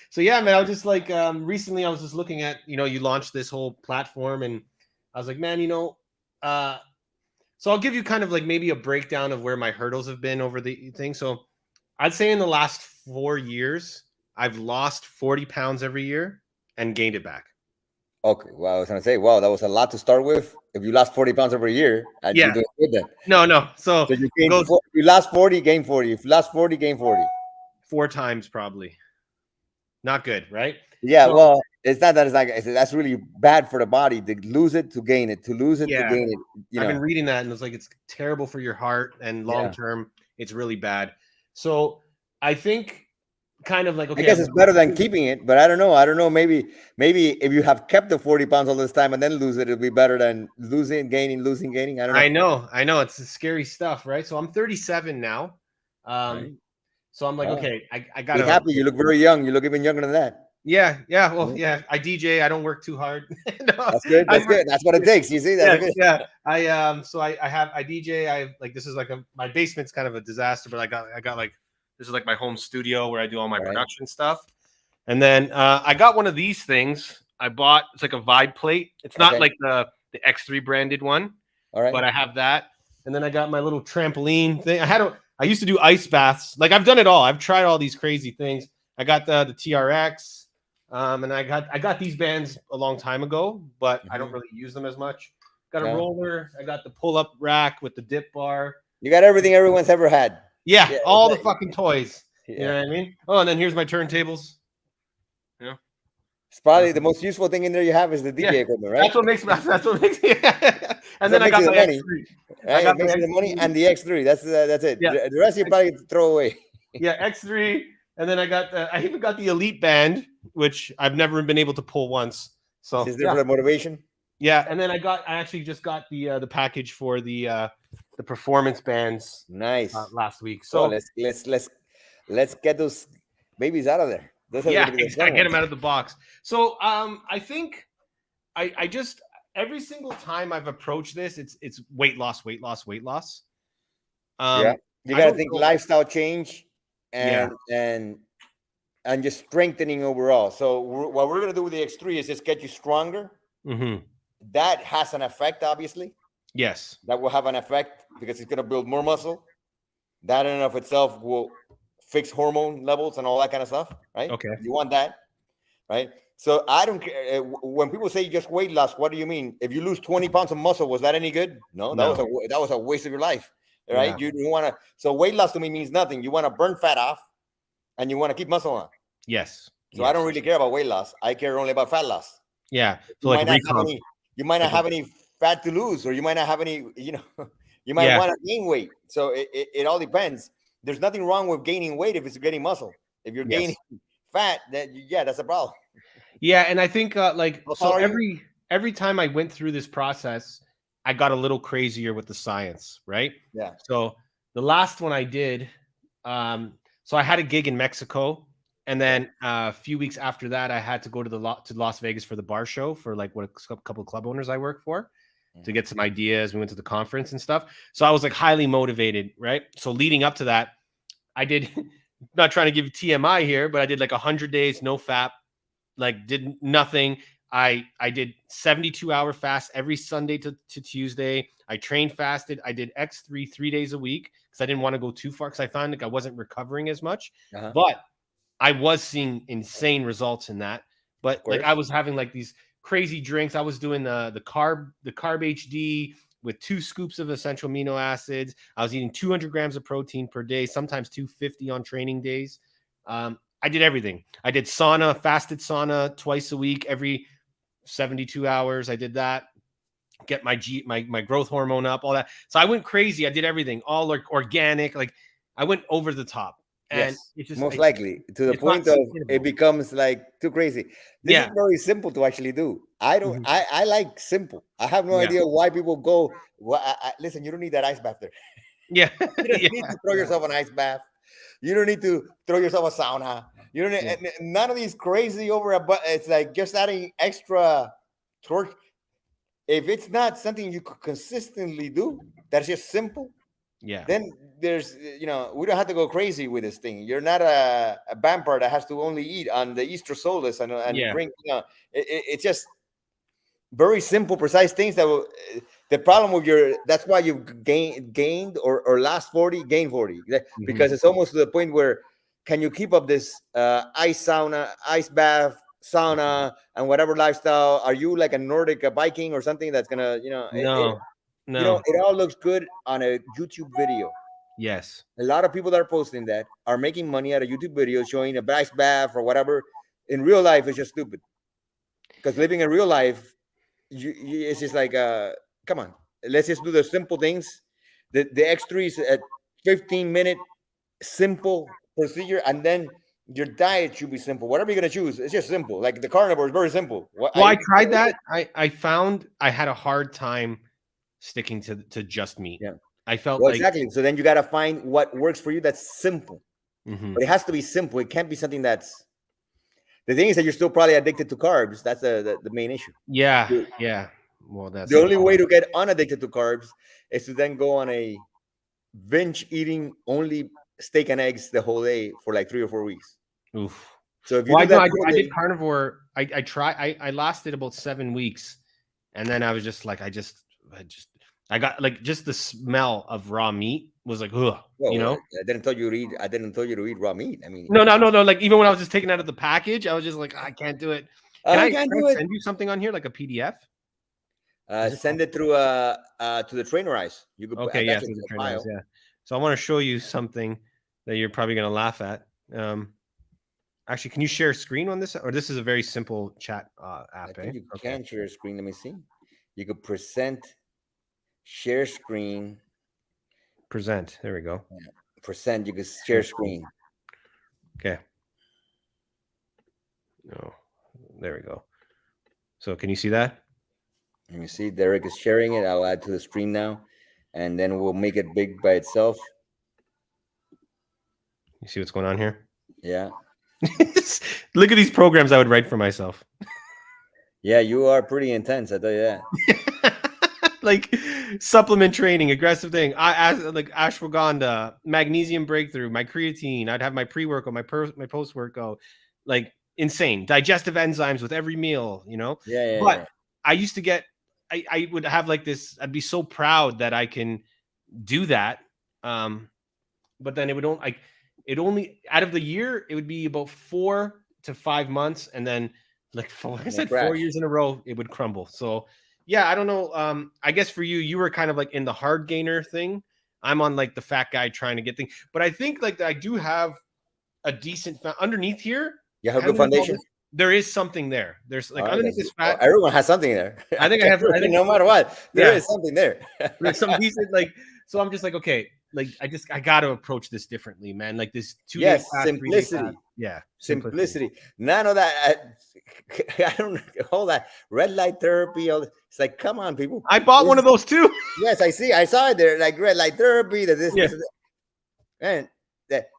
So yeah, man, I was just like, recently I was just looking at, you launched this whole platform, and I was like, man, uh, so I'll give you kind of like maybe a breakdown of where my hurdles have been over the thing. So I'd say in the last 4 years, I've lost 40 pounds every year and gained it back. Okay, well, I was gonna say, wow, that was a lot to start with. If you lost 40 pounds every year, you're Yeah, doing good then. no. So So you it gain goes four, you lost 40, gain 40. If you lost 40, gain 40. 4 times probably. Not good, right? Yeah, So well, it's not that it's like that's really bad for the body to lose it to gain it, to lose it to yeah, gain it. I've been reading that, and it's like it's terrible for your heart, and long Yeah. term, it's really bad. So I think kind of like, I okay, guess it's better than keeping it, but I don't know. I don't know. Maybe if you have kept the 40 pounds all this time and then lose it, it'll be better than losing, gaining, losing, gaining. I don't know. I know it's scary stuff, right? So I'm 37 now. Right? Um, so I'm like, Wow. okay, I Be gotta, happy. You look very young. You look even younger than that. yeah. Well, Yeah. yeah, I DJ. I don't work too hard. No, That's good. I That's work, good. That's what it takes. You see, that's yeah, a good. yeah. So I DJ. I have like, this is like my basement's kind of a disaster, but I got like, this is like my home studio where I do all my All right. production stuff. And then I got one of these things. I bought, it's like a vibe plate. It's not Okay. like the X3 branded one, All right. but I have that. And then I got my little trampoline thing. I used to do ice baths. Like I've done it all. I've tried all these crazy things. I got the TRX, and I got these bands a long time ago, but I don't Mhm. really use them as much. Got a No. roller. I got the pull up rack with the dip bar. You got everything everyone's ever had. Yeah, Yeah. all the fucking toys. You Yeah. know what I mean? Oh, and then here's my turntables. Yeah. It's probably the most useful thing in there you have is the Yeah, DJ equipment, right? that's what makes me. And So then it I makes got you my the money, X3. I right? It got my makes you the money X3. and the X3. That's it. Yeah, The rest you probably throw away. yeah, X3. And then I even got the Elite Band, which I've never been able to pull once. So Is there yeah, for the motivation? yeah. And then I actually just got the package for the performance bands Nice. last week. Well, So let's get those babies out of there. Those are going yeah, to be the fun exactly. Get them ones. out of the box. So I think I just, every single time I've approached this, it's weight loss, weight loss, weight loss. Yeah, Um, you I got to don't think know. lifestyle change Yeah. and just strengthening overall. So what we're going to do with the X3 is just get you stronger. Hmm. That has an effect, obviously. Yes. That will have an effect because it's going to build more muscle. That in and of itself will fix hormone levels and all that kind of stuff, right? Okay. You want that, right? So I don't care when people say just weight loss. What do you mean? If you lose 20 pounds of muscle, was that any good? No, No. that was a waste of your life, Yeah. right? You want to. So weight loss to me means nothing. You want to burn fat off, and you want to keep muscle on. Yes. So I don't Yes. really care about weight loss. I care only about fat loss. Yeah. So You like might not have recomp. any. You might not Like, have any fat to lose, or you might not have any. You might yeah. want to gain weight. So it all depends. There's nothing wrong with gaining weight if it's getting muscle. If you're gaining Yes. fat, then yeah, that's a problem. Yeah. And I think like, How so tall are you? every time I went through this process, I got a little crazier with the science, right? Yeah. So the last one I did, so I had a gig in Mexico, and Okay. then a few weeks after that, I had to go to to Las Vegas for the bar show for like what a couple of club owners I work for, to Mhm. get some ideas. We went to the conference and stuff. So I was like highly motivated, right? So leading up to that, I did, not trying to give TMI here, but I did like 100 days, no fap, like did nothing. I did 72-hour fast every Sunday to Tuesday. I trained fasted. I did X3 3 days a week because I didn't want to go too far because I found like I wasn't recovering as much. Uh-huh. But I was seeing insane results in that. Of But like I course. was having like these crazy drinks. I was doing the carb HD with 2 scoops of essential amino acids. I was eating 200 grams of protein per day, sometimes 250 on training days. I did everything. I did sauna, fasted sauna twice a week, every 72 hours. I did that. Get my growth hormone up, all that. So I went crazy. I did everything, all like organic. Like I went over the top, and Yes. Most likely to the it's not point of it sustainable. becomes like too crazy. This is Yeah. very simple to actually do. I don't. Mhm. I like simple. I have no Yeah. idea why people go. Well, listen, you don't need that ice bath there. Yeah. You don't Yeah. need to throw Yeah. yourself an ice bath. You don't need to throw yourself a sauna. You don't need Yeah. none of these crazy over. But it's like just adding extra torch. If it's not something you could consistently do, that's just simple. Yeah. then there's, we don't have to go crazy with this thing. You're not a vampire that has to only eat on the Easter solstice and Yeah. drink. It's just very simple, precise things that will. The problem with that's why you've gained or last 40, gain 40, because it's almost to the point where can you keep up this ice sauna, ice bath, sauna, and whatever lifestyle? Are you like a Nordic, a Viking, or something that's gonna, No. it all looks good on a YouTube video. Yes. A lot of people that are posting that are making money out of YouTube videos showing a ice bath or whatever. In real life, it's just stupid. Because living in real life, it's just like, come on, let's just do the simple things. The X3 is a 15-minute simple procedure, and then your diet should be simple. Whatever you're gonna choose, it's just simple. Like the carnivore is very simple. Well, I tried that. I found I had a hard time sticking to just meat. Yeah. I felt Well, like exactly. So then you got to find what works for you that's simple. Mhm. But it has to be simple. It can't be something that's. The thing is that you're still probably addicted to carbs. That's the main issue. Yeah. Yeah. Well, that's The only way to get unaddicted to carbs is to then go on a binge eating only steak and eggs the whole day for like 3 or 4 weeks. Oof. So if you Well, do that, I did carnivore. I lasted about 7 weeks, and then I was just like, I got like just the smell of raw meat was like, ugh, well, you know. I didn't tell you to eat. I didn't tell you to eat raw meat. I mean, No. Like even when I was just taking it out of the package, I was just like, I can't do it. I can't do it. Send you something on here like a PDF? Send it through to the trainer eyes. You could Okay, attach yeah, it to the the trainers, file. yeah. So I want to show you something that you're probably going to laugh at. Actually, can you share screen on this? Or this is a very simple chat app. I think you can share a screen. Let me see. You could share screen. Present. There we go. Yeah. You could share screen. Okay. No, there we go. So can you see that? Let me see. Derick is sharing it. I'll add to the stream now, and then we'll make it big by itself. You see what's going on here? Yeah. Look at these programs I would write for myself. Yeah, you are pretty intense. I tell you that. Like supplement training, aggressive thing. Like ashwagandha, magnesium breakthrough, my creatine. I'd have my pre-workout, my post-workout. Like insane digestive enzymes with every meal. Yeah. But yeah. I used to get. I would have like this. I'd be so proud that I can do that. But then it only out of the year, it would be about 4 to 5 months. And then like I said, 4 years in a row, it would crumble. So yeah, I don't know. I guess for you were kind of like in the hard gainer thing. I'm on like the fat guy trying to get things. But I think like I do have a decent underneath here. You have a good foundation? There is something there. There's like underneath this fat. Everyone has something there. I think I have. I think no matter what, there is something there. There's some decent like. So I'm just like, okay, like I got to approach this differently, man. Like this 2 days fast, simplicity. 3 days fast. Yeah, simplicity. None of that. I don't hold that red light therapy. It's like, come on, people. I bought one of those too. Yes, I see. I saw it there, like red light therapy. This. And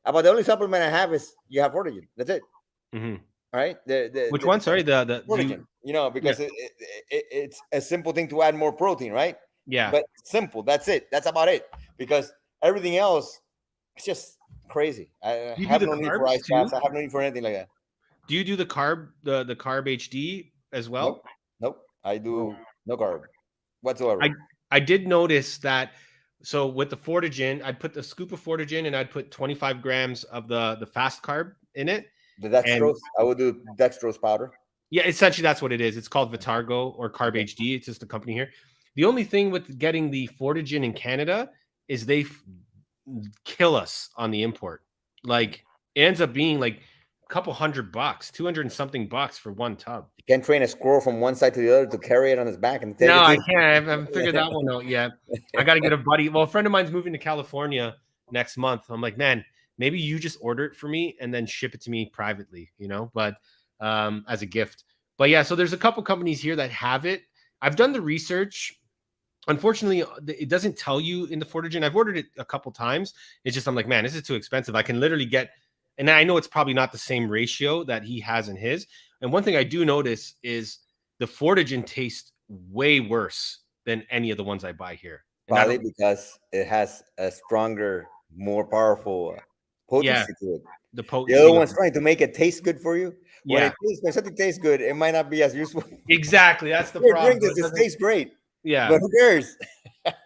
about the only supplement I have is you have Fortigen. That's it. Mm-hmm. All right. Which one? Sorry, the Fortigen. Because it's a simple thing to add more protein, right? Yeah. But simple. That's it. That's about it. Because everything else, it's just crazy. I have no need for ice baths. I have no need for anything like that. Do you do the carb HD as well? Nope. I do no carb whatsoever. I did notice that. So with the Fortigen, I'd put the scoop of Fortigen and I'd put 25 grams of the fast carb in it. The dextrose, I would do dextrose powder. Yeah, essentially that's what it is. It's called Vitargo or Carb HD. It's just a company here. The only thing with getting the Fortigen in Canada is they kill us on the import. Like it ends up being like a couple $100, 200 and something bucks for one tub. You can't train a squirrel from one side to the other to carry it on his back and take No, I can't. I haven't figured that one out yet. I got to get a buddy. Well, a friend of mine's moving to California next month. I'm like, man, maybe you just order it for me and then ship it to me privately, but as a gift. But yeah, so there's a couple companies here that have it. I've done the research. Unfortunately, it doesn't tell you in the Fortigen. I've ordered it a couple times. It's just, I'm like, man, this is too expensive. I can literally get, and I know it's probably not the same ratio that he has in his. And one thing I do notice is the Fortigen tastes way worse than any of the ones I buy here. And I Probably don't. because it has a stronger, more powerful Yeah, potency to it. the The other potency. one's trying to make it taste good for you. Yeah, When something tastes good, it might not be as useful. exactly. That's the Here, problem. drink So this. it This doesn't. tastes great, Yeah, but who cares?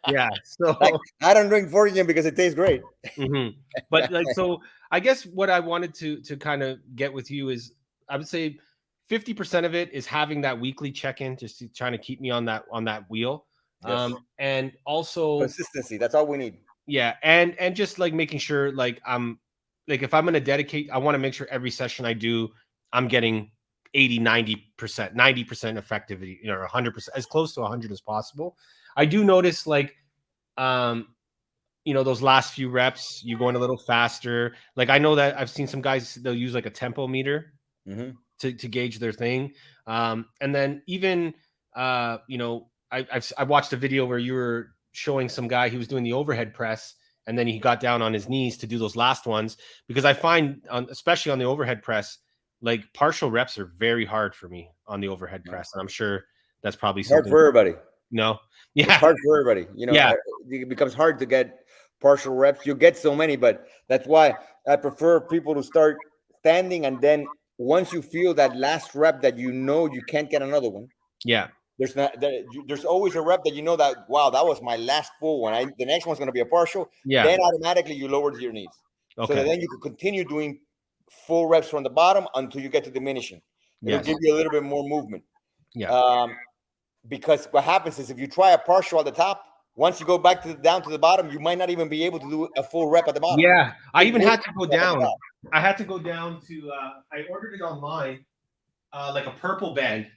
yeah. Like So, I don't drink Fortune because it tastes great. mhm. But like, so I guess what I wanted to kind of get with you is, I would say 50% of it is having that weekly check-in, just trying to keep me on that wheel. Yes, And also, consistency. That's all we need. yeah, and just like making sure, like, I'm like, if I'm going to dedicate, I want to make sure every session I do, I'm getting 80, 90%, 90% effectivity, 100%, as close to 100 as possible. I do notice, like, um those last few reps, you're going a little faster. Like, I know that I've seen some guys, they'll use like a tempo meter Hmm. to gauge their thing. And then even, I watched a video where you were showing some guy, he was doing the overhead press, and then he got down on his knees to do those last ones, because I find, especially on the overhead press, like, partial reps are very hard for me on the overhead No. press, and I'm sure that's probably It's hard something. for everybody. No. It's Yeah. hard for everybody. Yeah. It becomes hard to get partial reps. You get so many, but that's why I prefer people to start standing, and then once you feel that last rep that you can't get another one. Yeah. There's always a rep that that, wow, that was my last full one. The next one's going to be a partial. Yeah. Then automatically you lower to your knees, so that Okay. then you can continue doing full reps from the bottom until you get to diminishing. It'll Yes. give you a little bit more movement. Yeah. Because what happens is, if you try a partial at the top, once you go back down to the bottom, you might not even be able to do a full rep at the bottom. Yeah. I It even will had to go rep at the down. top. I had to go down to, I ordered it online, like a purple band.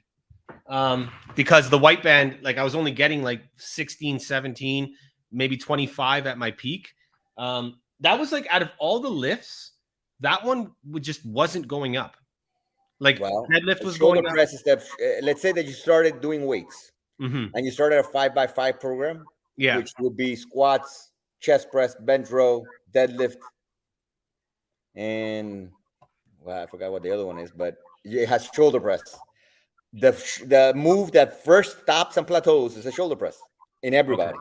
Because the white band, like, I was only getting like 16, 17, maybe 25 at my peak. That was like, out of all the lifts, that one just wasn't going up. Like, Well, deadlift was shoulder going up. press steps. Let's say that you started doing weights, Hmm. and you started a 5x5 program, Yeah. which would be squats, chest press, bench row, deadlift, and, well, I forgot what the other one is, but it has shoulder press. The move that first stops and plateaus is a shoulder press in Okay. everybody.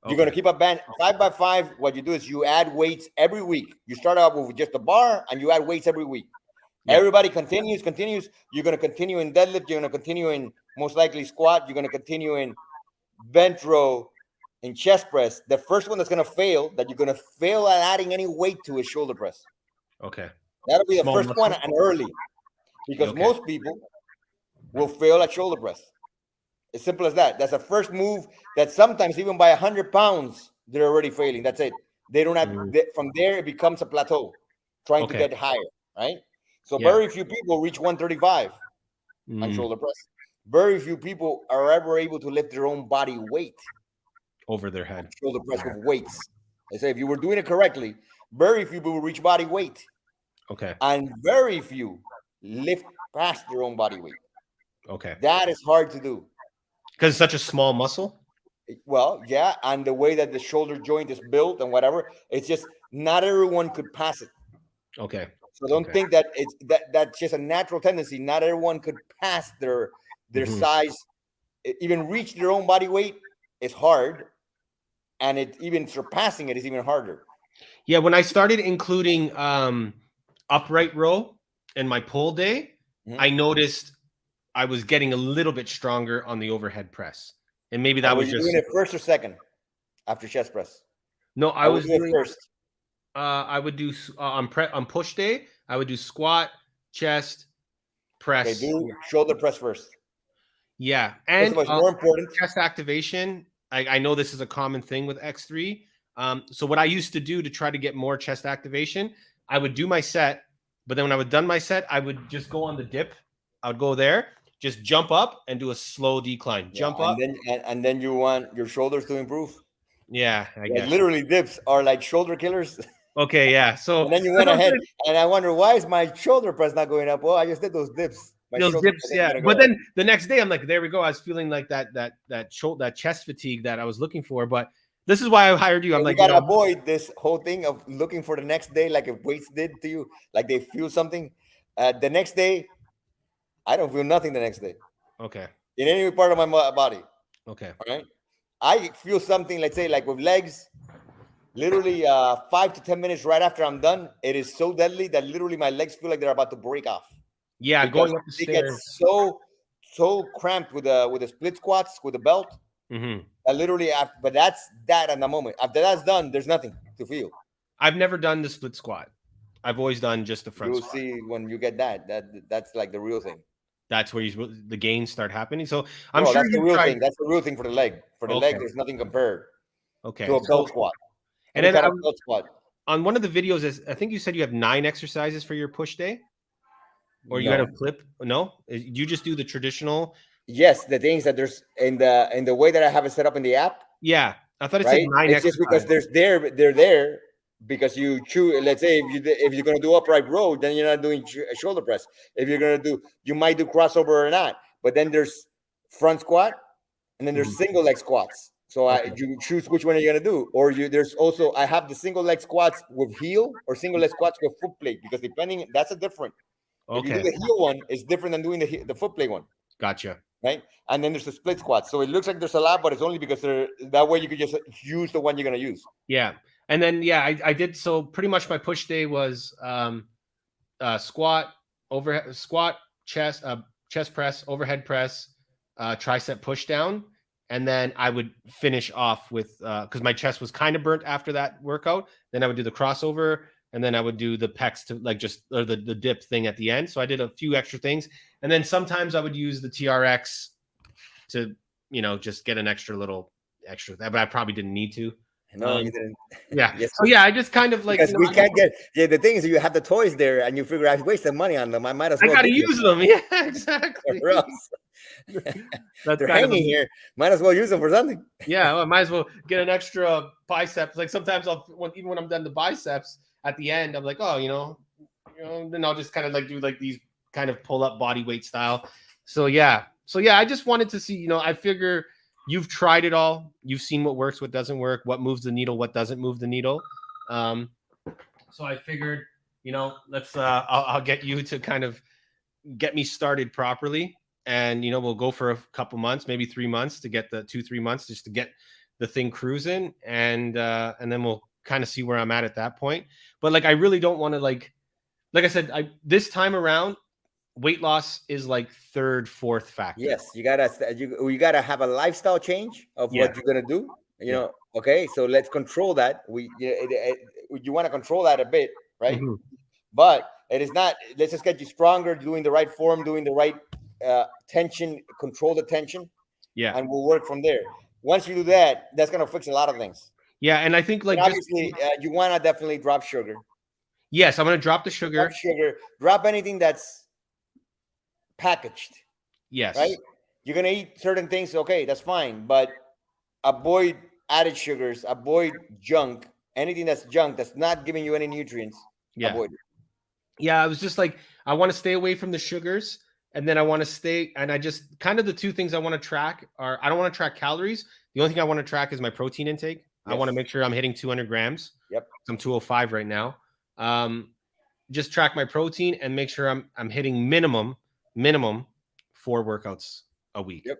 You're going to Okay. keep a band 5x5. What you do is you add weights every week. You start out with just a bar, and you add weights every week. Yeah. Everybody continues. You're going to continue in deadlift. You're going to continue in, most likely, squat. You're going to continue in bench row and chest press. The first one that's going to fail, that you're going to fail at adding any weight to, is shoulder press. Okay. That'll be the Small first one, muscle. and early, because Okay. most people will fail at shoulder press. As simple as that. That's the first move that sometimes, even by 100 pounds, they're already failing. That's it. They don't have, from there, it becomes a plateau, trying to Okay. get higher, right? So Yeah. very few people reach 135 on Mm. shoulder press. Very few people are ever able to lift their own body weight Over their head. on shoulder press with weights. I say, if you were doing it correctly, very few people will reach body weight, Okay. and very few lift past their own body weight. Okay. That is hard to do. Because it's such a small muscle. Well, yeah, and the way that the shoulder joint is built and whatever, it's just not everyone could pass it. Okay. So don't Okay. think that that's just a natural tendency. Not everyone could pass their Mhm. size, even reach their own body weight. It's hard, and even surpassing it is even harder. Yeah, when I started including upright row in my pull day, Mhm. I noticed I was getting a little bit stronger on the overhead press. And maybe that Were was you just doing it first or second after chest press? no, I I would was do it doing first. I would do on push day, I would do squat, chest, Okay, press. do shoulder press first. Yeah. First of And all, it's more important. chest activation. I know this is a common thing with X3. So what I used to do to try to get more chest activation, I would do my set, but then when I would done my set, I would just go on the dip. I would go there, just jump up and do a slow decline. Yeah, Jump up. and then you want your shoulders to improve. Yeah, I Like, guess. literally, dips are like shoulder killers. Okay, yeah. So And then you went ahead, and I wonder, why is my shoulder press not going up? Well, I just did those dips. My those shoulder dips, press ain't yeah. gonna go But up. then the next day, I'm like, there we go. I was feeling like that chest fatigue that I was looking for. But this is why I hired you. I'm And we like, gotta avoid this whole thing of looking for the next day, like if weights did to you, like they feel something. The next day, I don't feel nothing the next day okay, in any part of my body. okay, All right. I feel something, let's say, like with legs, literally 5 to 10 minutes right after I'm done, it is so deadly that literally my legs feel like they're about to break off Yeah, because going up the they get stairs. so cramped with the split squats with the belt. Mm-hmm. Literally, after, but that's that in the moment. After that's done, there's nothing to feel. I've never done the split squat. I've always done just the front You'll squat. see when you get that's like the real thing. That's where the gains start happening. So I'm No, sure that's the you've real tried. thing. That's the real thing for the leg. For the leg, Okay. there's nothing compared to Okay. a belt squat. And Any then kind of belt squat. on one of the videos, I think you said you have 9 exercises for your push day, or you had a No. clip. No, you just do the traditional. Yes, the things that there's in the way that I have it set up in the app, Yeah, I thought it said right? 9 It's just because exercises. they're there because you choose. Let's say if you're gonna do upright row, then you're not doing shoulder press. If you're gonna do, you might do crossover or not. But then there's front squat, and then there's Mhm. single leg squats. So Okay. you choose which one you're gonna do, or there's also I have the single leg squats with heel or single leg squats with foot plate because depending that's a different. If you do Okay. the heel one, it's different than doing the foot plate one, Gotcha. right? And then there's the split squat. So it looks like there's a lot, but it's only because that way you could just use the one you're gonna use. Yeah. And then yeah, I did, so pretty much my push day was squat, overhead squat, chest press, overhead press, tricep push down, and then I would finish off with because my chest was kind of burnt after that workout. Then I would do the crossover, and then I would do the pecs to like just or the dip thing at the end. So I did a few extra things, and then sometimes I would use the TRX to just get an extra, but I probably didn't need to. No, you didn't. Yeah. Yes, So yeah, I just kind of like because we can't get. Yeah, the thing is, you have the toys there, and you figure I'm wasting money on them. I might as I well gotta do use them. Yeah, exactly. or else That's they're kind of hanging here. Might as well use them for something. yeah. Well, I might as well get an extra biceps. Like sometimes even when I'm done the biceps at the end, I'm like, oh, then I'll just kind of like do like these kind of pull up body weight style. So yeah, I just wanted to see. I figure you've tried it all. You've seen what works, what doesn't work, what moves the needle, what doesn't move the needle. So I figured, let's I'll get you to kind of get me started properly, and we'll go for a couple months, maybe 3 months, to get the 2-3 months just to get the thing cruising, and then we'll kind of see where I'm at that point. But like I really don't want to like I said, this time around weight loss is like third, fourth factor. Yes, you gotta have a lifestyle change of Yeah. what you're gonna do. Yeah. Okay, so let's control that. You want to control that a bit, right? Mhm. But it is not. Let's just get you stronger, doing the right form, doing the right tension, control the tension, Yeah. and we'll work from there. Once you do that, that's gonna fix a lot of things. Yeah, and I think And like just obviously, you want to definitely drop sugar. yes, I'm gonna drop the Drop sugar. sugar. Drop anything that's packaged, Yes. right? You're gonna eat certain things, okay, that's fine, but avoid added sugars, avoid junk, anything that's junk that's not giving you any nutrients. Yeah. Avoid it. Yeah, I was just like, I want to stay away from the sugars, and then I want to stay, and I just kind of the two things I want to track are I don't want to track calories. The only thing I want to track is my protein intake. I want to Yes. make sure I'm hitting 200 grams. Yep. I'm 205 right now. Just track my protein and make sure I'm hitting minimum 4 workouts a week. Yep.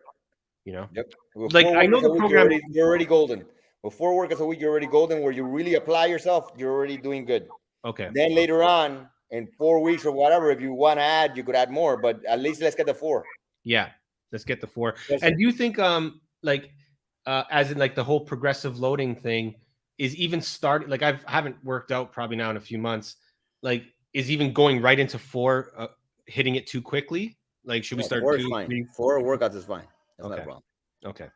Yep. With Like 4 I know workouts a the week, program. you're already golden. With 4 workouts a week, you're already golden. Where you really apply yourself, you're already doing good. Okay. Then later on, in 4 weeks or whatever, if you want to add, you could add more. But at least let's get the 4. Yeah, let's get the 4. Yes, And do you think like as in like the whole progressive loading thing is even starting? Like I haven't worked out probably now in a few months. Like is even going right into 4 hitting it too quickly? Like should we start 4 is 2, fine. 3? 4 workouts is fine. That's not Okay. a problem. Okay.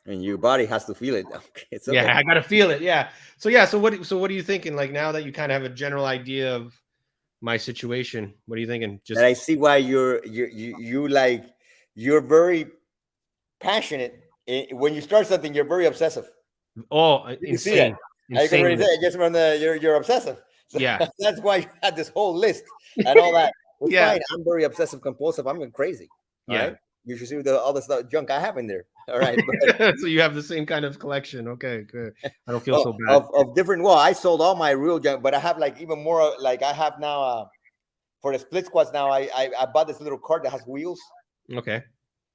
And your body has to feel it. Okay, it's okay. Yeah, I gotta feel it. Yeah. So what are you thinking? Like now that you kind of have a general idea of my situation, what are you thinking? Just And I see why you're very passionate. When you start something, you're very obsessive. You can see that. insane. I can already Insane. say it just from you're obsessive. So Yeah. that's why you had this whole list and all that. It's Yeah. fine. I'm very obsessive compulsive. I'm going crazy. All Yeah. right. You should see all the stuff junk I have in there. All right. So you have the same kind of collection. Okay, good. I don't feel so bad. Of different. Well, I sold all my real junk, but I have like even more. Like I have now for the split squats. Now I bought this little cart that has wheels. Okay.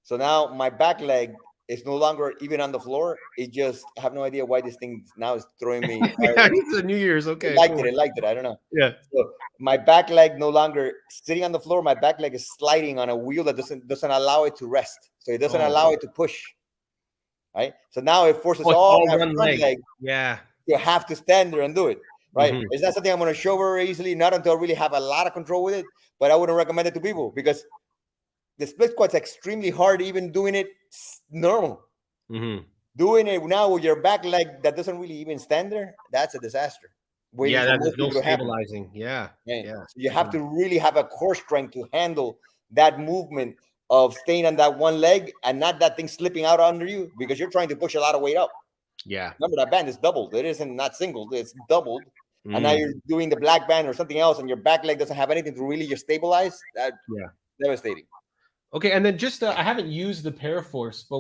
So now my back leg it's no longer even on the floor. It just, I have no idea why this thing now is throwing me. Yeah, it's a New Year's. Okay, I cool. liked it. I don't know. Yeah. So my back leg no longer sitting on the floor. My back leg is sliding on a wheel that doesn't allow it to rest. So it doesn't allow it to push. Right. So now it forces all my front leg. Yeah. You have to stand there and do it. Right. Mhm. It's not something I'm going to show very easily, not until I really have a lot of control with it. But I wouldn't recommend it to people because the split squat's extremely hard, even doing it normal. Mhm. Doing it now with your back leg that doesn't really even stand there, that's a disaster. Yeah, there's no stabilizing. Yeah. Yeah. So you have to really have a core strength to handle that movement of staying on that one leg and not that thing slipping out under you because you're trying to push a lot of weight up. Yeah. Remember, that band is doubled. It isn't not singled, it's doubled. And now you're doing the black band or something else, and your back leg doesn't have anything to really just stabilize. That devastating. Okay, and then just I haven't used the Paraforce, but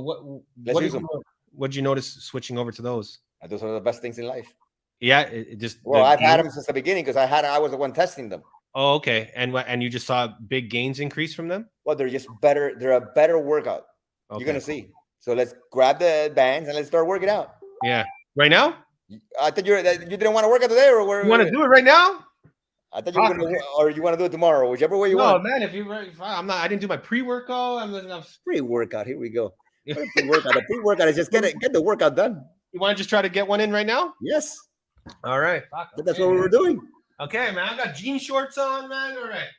what'd you notice switching over to those? Those are the best things in life. Yeah, it just I've had them since the beginning because I was the one testing them. Oh, okay, and you just saw big gains increase from them? Well, they're just better. They're a better workout. Okay. You're gonna see. So let's grab the bands and let's start working out. Yeah, right now. I thought you didn't want to work out today, or you want to do it right now? I thought you were gonna, or you want to do it tomorrow, whichever way you want. No, man. I'm not. I didn't do my pre-workout. Pre-workout. Here we go. Pre-workout. The pre-workout is just get the workout done. You want to just try to get one in right now? Yes. All right. But that's what we were doing. Okay, man. I got jean shorts on, man. All right.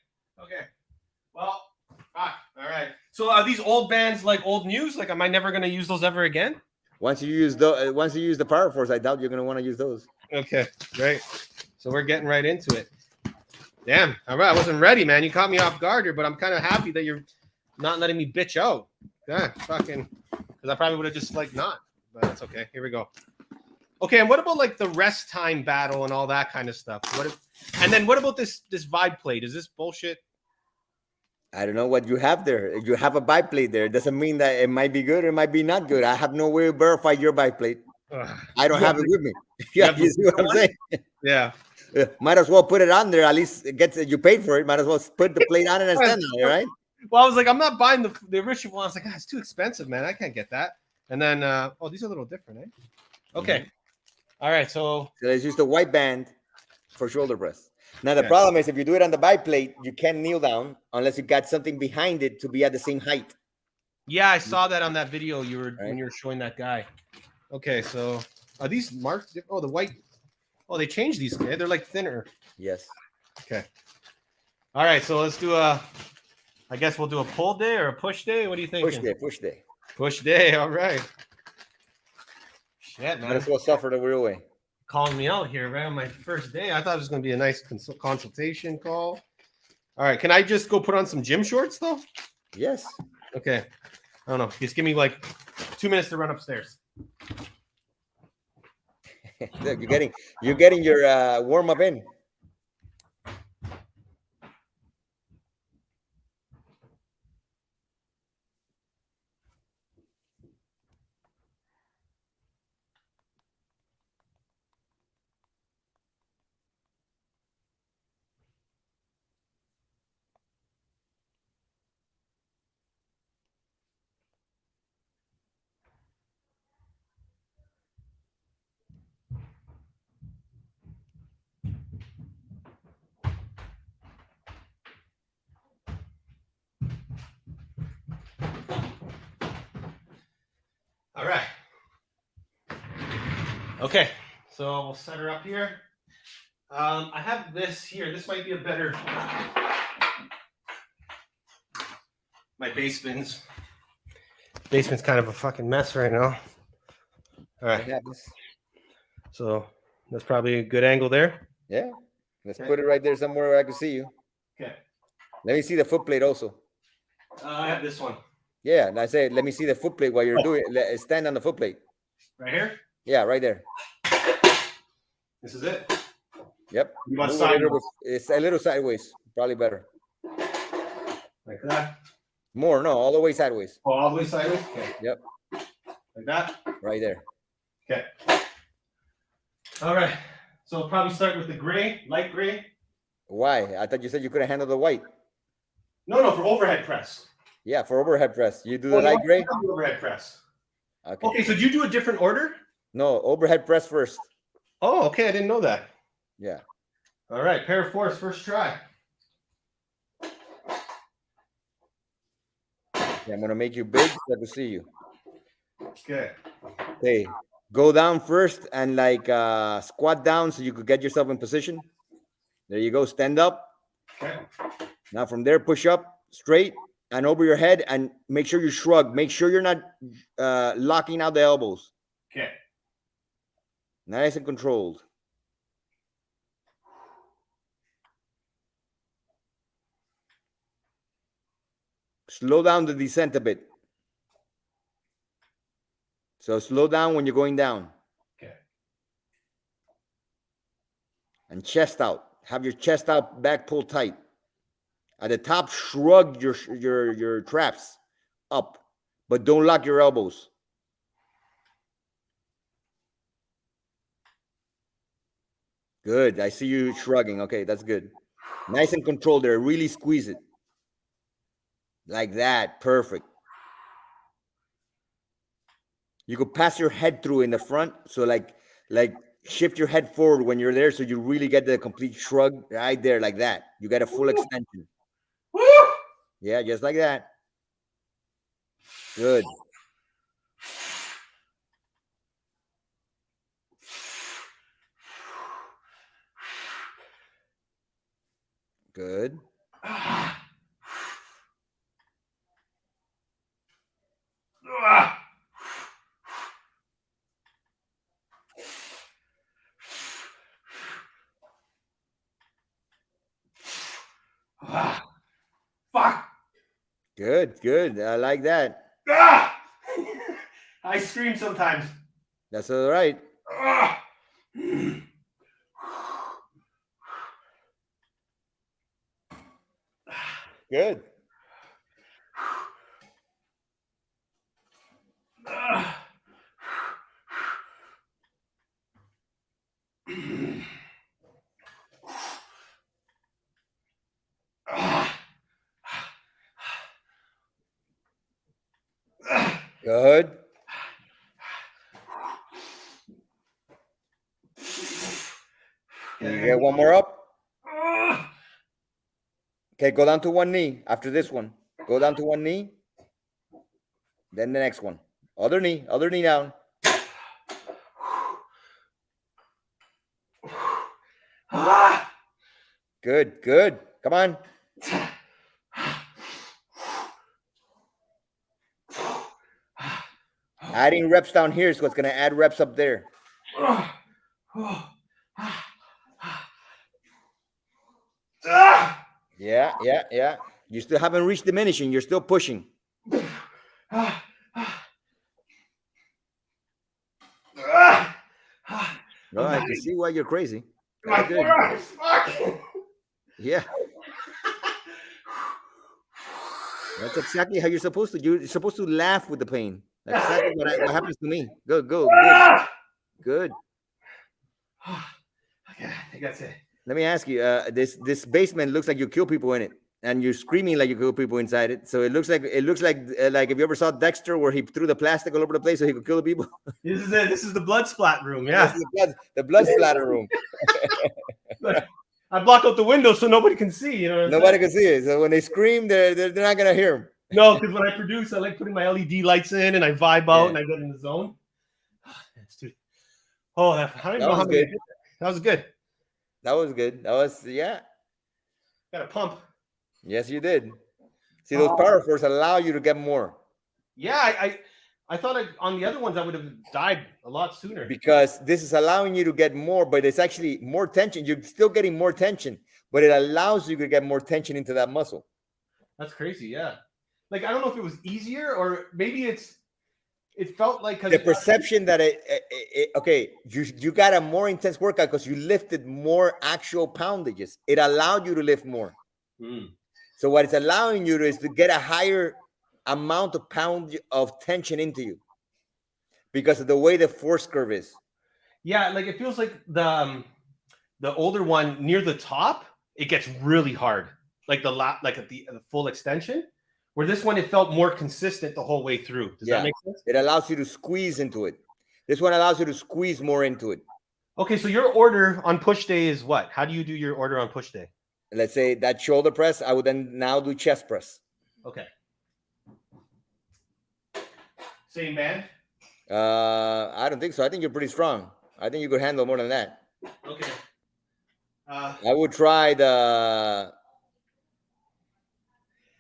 Okay. Well. All right. So are these old bands like old news? Like, am I never gonna use those ever again? Once you use the Paraforce, I doubt you're gonna want to use those. Okay, great. So we're getting right into it. Damn. All right, I wasn't ready, man. You caught me off guard here, but I'm kind of happy that you're not letting me bitch out. Yeah, fucking. Because I probably would have just not. But that's okay. Here we go. Okay, and what about like the rest time battle and all that kind of stuff? And then what about this vibe plate? Is this bullshit? I don't know what you have there. You have a biplate there. It doesn't mean that it might be good or it might be not good. I have no way to verify your biplate. I don't have it with me. Yeah, you see what I'm saying? Yeah. Might as well put it on there. At least you paid for it. Might as well put the plate on it and stand on it, right? Well, I was like, I'm not buying the original one. I was like, it's too expensive, man. I can't get that. And then, these are a little different, eh? Okay. Mm-hmm. All right. So let's use the white band for shoulder press. Now, the problem is if you do it on the biplate, you can't kneel down unless you got something behind it to be at the same height. Yeah, I saw that on that video when you were showing that guy. Okay, so are these marked? Oh, the white. Oh, they changed these. They're like thinner. Yes. Okay. All right, so let's do I guess we'll do a pull day or a push day. What do you think? Push day. Push day. All right. Shit, man. Might as well suffer the real way. Calling me out here right on my first day. I thought it was going to be a nice consultation call. All right. Can I just go put on some gym shorts though? Yes. Okay. I don't know. Just give me like 2 minutes to run upstairs. Look, you're getting your warm up in. All right. Okay, so we'll set her up here. I have this here. This might be a better. My basement's kind of a fucking mess right now. All right. So that's probably a good angle there. Yeah. Let's put it right there somewhere where I can see you. Okay. Let me see the foot plate also. I have this one. Yeah, and I say, let me see the foot plate while you're doing it. Stand on the foot plate. Right here? Yeah, right there. This is it? Yep. It's a little sideways. Probably better. Like that? More, no, all the way sideways. Oh, all the way sideways? Okay. Yep. Like that? Right there. Okay. All right. So we'll probably start with the gray, light gray. Why? I thought you said you couldn't handle the white. No, for overhead press. Yeah, for overhead press. You do the light gray? Overhead press. Okay. Okay, so did you do a different order? No, overhead press first. Oh, okay. I didn't know that. Yeah. All right, pair of fours, first try. Yeah, I'm gonna make you big so I can see you. Okay. Okay. Go down first and like squat down so you could get yourself in position. There you go. Stand up. Okay. Now from there, push up straight and over your head and make sure you shrug. Make sure you're not locking out the elbows. Okay. Nice and controlled. Slow down the descent a bit. So slow down when you're going down. Okay. And chest out. Have your chest out, back pulled tight. At the top, shrug your traps up, but don't lock your elbows. Good. I see you shrugging. Okay, that's good. Nice and controlled there. Really squeeze it. Like that. Perfect. You could pass your head through in the front. So like shift your head forward when you're there so you really get the complete shrug right there like that. You get a full extension. Woo! Yeah, just like that. Good. Good. Fuck. Good. Good. I like that. I scream sometimes. That's all right. Good. Good. Can you get one more up? Okay, go down to one knee after this one. Go down to one knee. Then the next one. Other knee down. Good, good. Come on. Adding reps down here is what's going to add reps up there. Yeah, yeah, yeah. You still haven't reached diminishing. You're still pushing. No, I can see why you're crazy. That's good. Yeah. That's exactly how you're supposed to. You're supposed to laugh with the pain. That's exactly what happens to me. Good, good, good. Good. Okay, I think that's it. Let me ask you. This basement looks like you kill people in it, and you're screaming like you kill people inside it. So it looks like like if you ever saw Dexter, where he threw the plastic all over the place so he could kill the people. This is it. This is the blood splat room. Yeah. This is the blood splatter room. I block out the window so nobody can see. You know. Nobody can see it. So when they scream, they're not gonna hear them. No, because when I produce, I like putting my LED lights in and I vibe out and I get in the zone. Oh, I don't even know how many. That was good. That was good. That was, yeah. Got a pump. Yes, you did. See, those power force allow you to get more. Yeah, I thought on the other ones I would have died a lot sooner. Because this is allowing you to get more, but it's actually more tension. You're still getting more tension, but it allows you to get more tension into that muscle. That's crazy, yeah. Like, I don't know if it was easier or maybe it felt like the perception that okay, you got a more intense workout because you lifted more actual poundages. It allowed you to lift more. So what it's allowing you to is to get a higher amount of pound of tension into you because of the way the force curve is. Yeah, like it feels like the older one near the top, it gets really hard. Like at the full extension. Where this one, it felt more consistent the whole way through. Does that make sense? It allows you to squeeze into it. This one allows you to squeeze more into it. Okay, so your order on push day is what? How do you do your order on push day? Let's say that shoulder press, I would then now do chest press. Okay. Same band? I don't think so. I think you're pretty strong. I think you could handle more than that. Okay. I would try the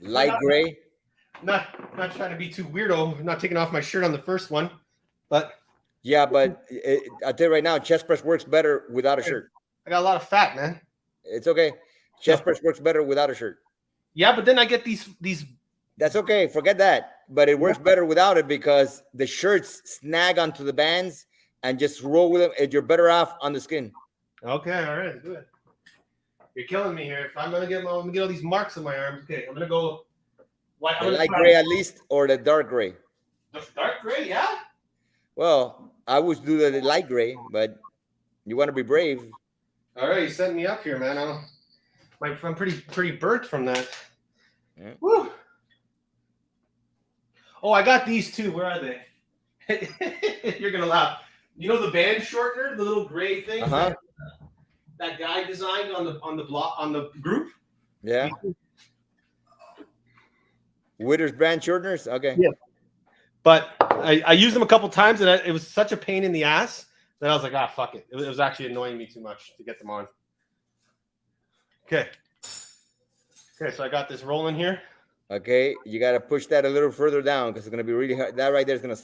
light gray. Not trying to be too weirdo. I'm not taking off my shirt on the first one, but yeah, but I'll tell you right now, chest press works better without a shirt. I got a lot of fat, man. It's okay. Chest press works better without a shirt. Yeah, but then I get these. That's okay. Forget that. But it works better without it because the shirts snag onto the bands and just roll with them. And you're better off on the skin. Okay, all right, good. You're killing me here. If I'm gonna get all these marks on my arms, okay, I'm gonna go. The light gray at least, or the dark gray. The dark gray, yeah. Well, I would do the light gray, but you want to be brave. All right, you set me up here, man. I'm pretty burnt from that. Yeah. Woo. Oh, I got these too. Where are they? You're gonna laugh. You know the band shortener, the little gray thing that guy designed on the group. Yeah. Witter's brand shorteners. Okay. Yeah. But I used them a couple times, and it was such a pain in the ass that I was like, fuck it. It was actually annoying me too much to get them on. Okay. Okay, so I got this rolling here. Okay, you got to push that a little further down because it's going to be really hard. That right there is going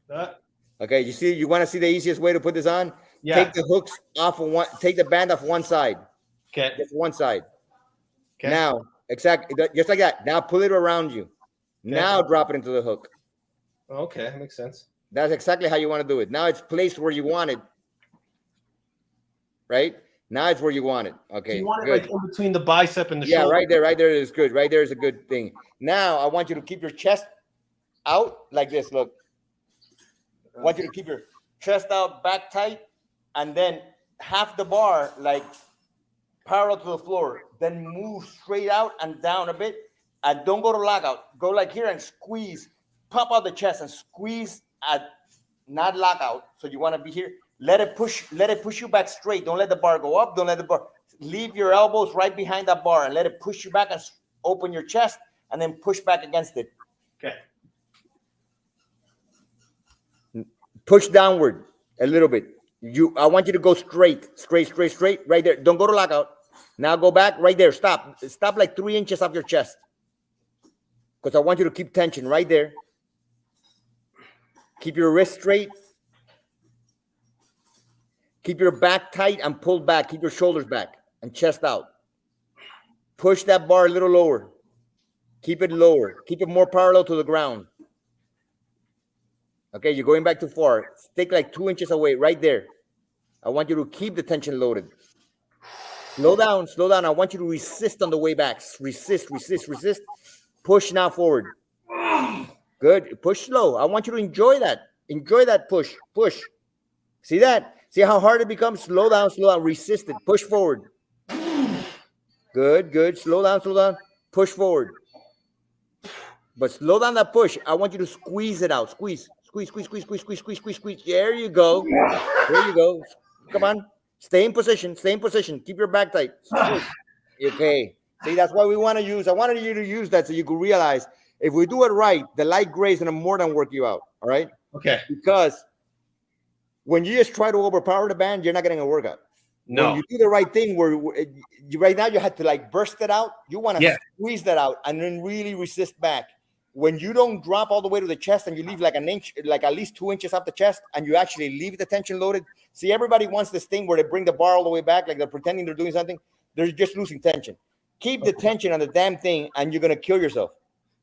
to... Okay, you want to see the easiest way to put this on? Yeah. Take the hooks off of one, take the band off one side. Okay. Just one side. Okay. Now, exactly, just like that. Now pull it around you. Okay. Now drop it into the hook. Okay, that makes sense. That's exactly how you want to do it. Now it's placed where you want it. Right? Now it's where you want it. Okay. So you want it like in between the bicep and the shoulder. Yeah, right there. Right there is good. Right there is a good thing. Now I want you to keep your chest out like this. Look. I want you to keep your chest out, back tight, and then half the bar like parallel to the floor. Then move straight out and down a bit. And don't go to lockout. Go like here and squeeze. Pop out the chest and squeeze at not lockout. So you want to be here. Let it push you back straight. Don't let the bar go up. Don't let the bar. Leave your elbows right behind that bar and let it push you back and open your chest and then push back against it. Okay. Push downward a little bit. I want you to go straight right there. Don't go to lockout. Now go back right there. Stop like 3 inches off your chest. Because I want you to keep tension right there. Keep your wrist straight. Keep your back tight and pull back. Keep your shoulders back and chest out. Push that bar a little lower. Keep it lower. Keep it more parallel to the ground. Okay, you're going back too far. Stick like 2 inches away, right there. I want you to keep the tension loaded. Slow down, slow down. I want you to resist on the way back. Resist. Push now forward. Good. Push slow. I want you to enjoy that. Enjoy that push. Push. See that? See how hard it becomes? Slow down. Resist it. Push forward. Good. Slow down. Push forward. But slow down that push. I want you to squeeze it out. Squeeze. There you go. Come on. Stay in position. Keep your back tight. Okay. See, that's what we want to use. I wanted you to use that so you could realize if we do it right, the light gray is going to more than work you out. All right? Okay. Because when you just try to overpower the band, you're not getting a workout. No. When you do the right thing where right now you had to like burst it out, you want to squeeze that out and then really resist back. When you don't drop all the way to the chest and you leave like an inch, like at least 2 inches off the chest, and you actually leave the tension loaded. See, everybody wants this thing where they bring the bar all the way back, like they're pretending they're doing something. They're just losing tension. Keep the tension on the damn thing, and you're gonna kill yourself.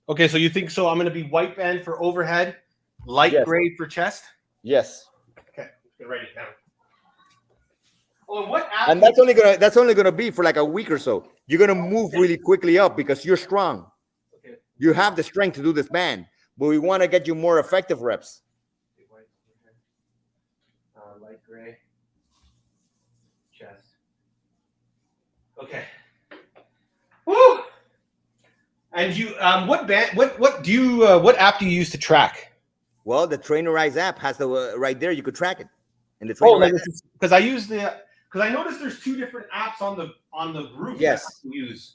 Okay, so you think so? I'm gonna be white band for overhead, light gray for chest. Yes. Okay, write it down. Oh, and that's only gonna be for like a week or so. You're gonna move really quickly up because you're strong. You have the strength to do this band, but we want to get you more effective reps. Light gray, chest. Okay. Woo! And you, what do you, what app do you use to track? Well, the Trainerize app has the right there. You could track it in the Oh, Trainerize app. because I use because I noticed there's two different apps on the group. Yes. That I use.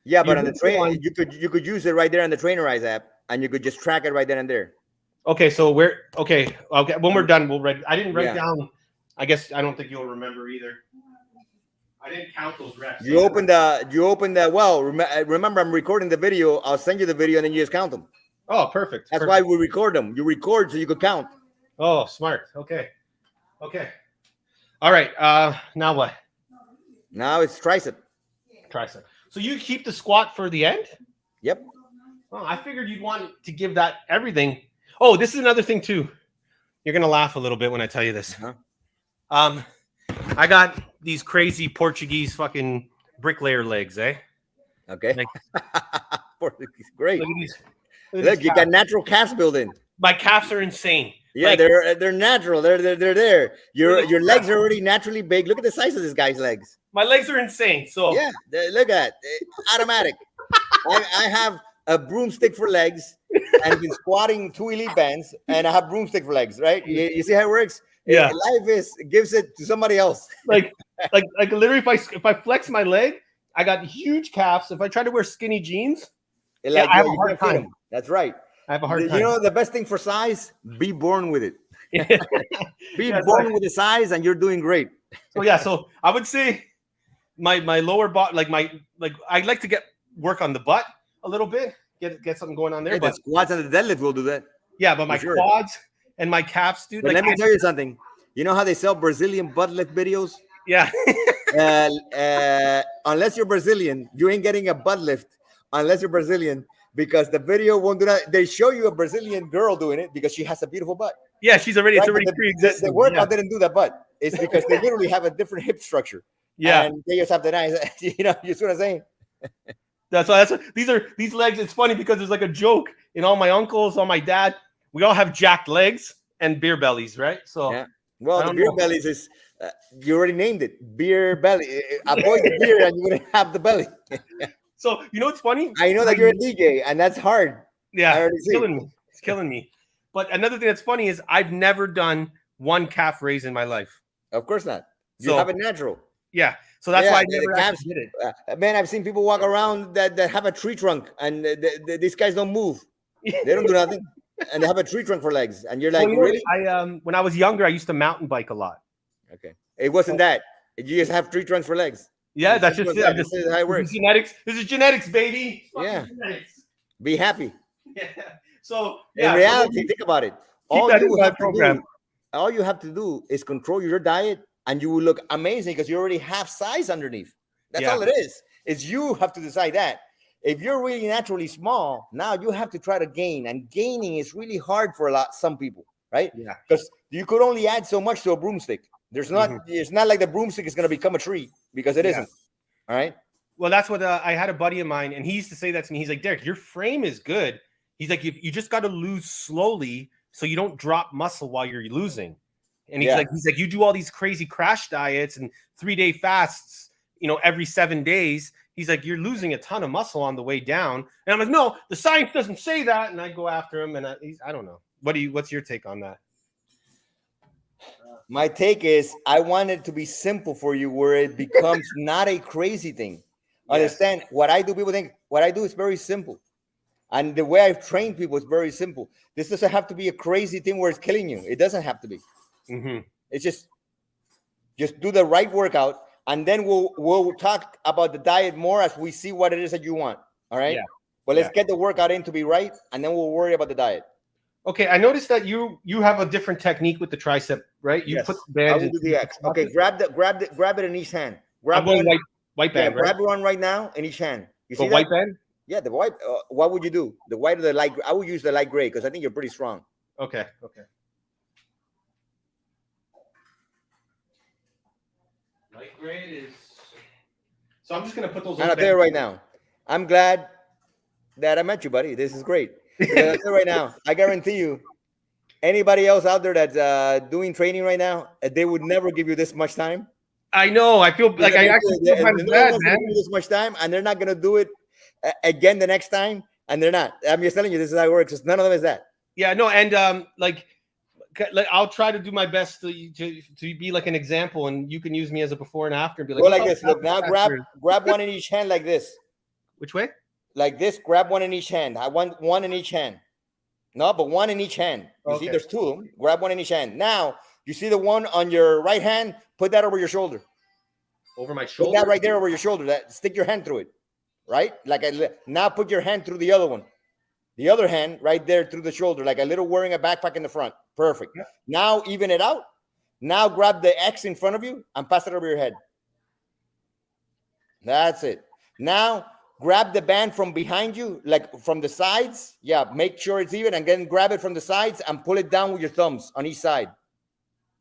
Yeah, but on the which train, one? you could use it right there on the Trainerize app, and you could just track it right then and there. Okay, so okay. When we're done, we'll write. I didn't write Yeah. down. I guess I don't think you'll remember either. I didn't count those reps. You open the well. Remember, I'm recording the video. I'll send you the video, and then you just count them. Oh, perfect. That's why we record them. You record so you could count. Oh, smart. Okay. All right. Now what? Now it's tricep. Tricep. So you keep the squat for the end? Yep. Oh, I figured you'd want to give that everything. Oh, this is another thing too. You're gonna laugh a little bit when I tell you this. Uh-huh. I got these crazy Portuguese fucking bricklayer legs, eh? Okay. Great. Look at these. Look, you got natural calves built in. My calves are insane. Yeah, Like, they're natural. They're there. Your legs are already naturally big. Look at the size of this guy's legs. my legs are insane. So Yeah, look at it. Automatic. I have a broomstick for legs and been squatting 2 elite bands, and I have broomstick for legs. Right? You see how it works? Yeah. Life gives it to somebody else. like literally, if I flex my leg, I got huge calves. If I try to wear skinny jeans, I have a hard time. That's right. I have a hard time. You know the best thing for size? Be born with it. Be born with the size, and you're doing great. So yeah, so I would say my lower body, I'd like to work on the butt a little bit, get something going on there. Yeah, but the squats and the deadlift will do that. Yeah, but my quads and my calves, dude. But let me tell you something. You know how they sell Brazilian butt lift videos? Yeah. Unless you're Brazilian, you ain't getting a butt lift unless you're Brazilian, because the video won't do that. They show you a Brazilian girl doing it because she has a beautiful butt. Yeah, it's already pre-existing. The workout didn't do that butt. It's because they literally have a different hip structure. Yeah, and they just have the nice. You see what I'm saying? That's these legs. It's funny because there's like a joke in all my uncles, all my dad. We all have jacked legs and beer bellies, right? So yeah. Well, the beer bellies is you already named it, beer belly. Avoid the beer, and you wouldn't have the belly. So you know what's funny? I know that you're a DJ, and that's hard. Yeah, it's killing me. It's killing me. But another thing that's funny is I've never done one calf raise in my life. Of course not. You have it natural. Yeah. So that's why I never actually did it. Man, I've seen people walk around that have a tree trunk, and these guys don't move. They don't do nothing, and they have a tree trunk for legs. And you're like, really? When I was younger, I used to mountain bike a lot. Okay. It wasn't that. You just have tree trunks for legs. Yeah, that's just it. This is how it works. Genetics. This is genetics, baby. Yeah. Genetics. Be happy. Yeah. So in reality, think about it. All you have to do is control your diet, and you will look amazing because you already have size underneath. That's all it is. It's you have to decide that. If you're really naturally small, now you have to try to gain, and gaining is really hard for some people, right? Yeah. Because you could only add so much to a broomstick. There's not. It's not like the broomstick is going to become a tree, because it isn't. All right. Well, that's what I had a buddy of mine, and he used to say that to me. He's like, Derek, your frame is good. He's like, you just got to lose slowly so you don't drop muscle while you're losing. And he's like, you do all these crazy crash diets and 3-day fasts, every 7 days. He's like, you're losing a ton of muscle on the way down. And I'm like, no, the science doesn't say that. And I go after him, and I don't know. What's your take on that? My take is I want it to be simple for you, where it becomes not a crazy thing. Understand what I do? People think what I do is very simple. And the way I've trained people is very simple. This doesn't have to be a crazy thing where it's killing you. It doesn't have to be. It's just do the right workout, and then we'll talk about the diet more as we see what it is that you want. All right. Yeah. But let's get the workout in to be right, and then we'll worry about the diet. Okay, I noticed that you have a different technique with the tricep, right? You put the band. I will do the X. Okay, grab it in each hand. Grab one white band. Grab one right now in each hand. You see the white band? Yeah, the white. What would you do? The white or the light? I would use the light gray because I think you're pretty strong. Okay. Light gray is. So I'm just gonna put those. I'm there right now. I'm glad that I met you, buddy. This is great. Right now, I guarantee you, anybody else out there that's doing training right now, they would never give you this much time. I know. I feel like I actually feel kind of bad, man. This much time, and they're not gonna do it again the next time, and they're not. I'm just telling you, this is how it works. None of them is that. Yeah, no, and like I'll try to do my best to be like an example, and you can use me as a before and after and be like, go like this. Look, now grab one in each hand like this. Which way? Like this. Grab one in each hand. I want one in each hand. No, but one in each hand. You see, there's two of them. Grab one in each hand. Now, you see the one on your right hand? Put that over your shoulder. Over my shoulder? Put that right there over your shoulder. Stick your hand through it. Right? Now put your hand through the other one. The other hand right there through the shoulder, like a little wearing a backpack in the front. Perfect. Yeah. Now even it out. Now grab the X in front of you and pass it over your head. That's it. Now grab the band from behind you, like from the sides. Yeah, make sure it's even, and then grab it from the sides and pull it down with your thumbs on each side.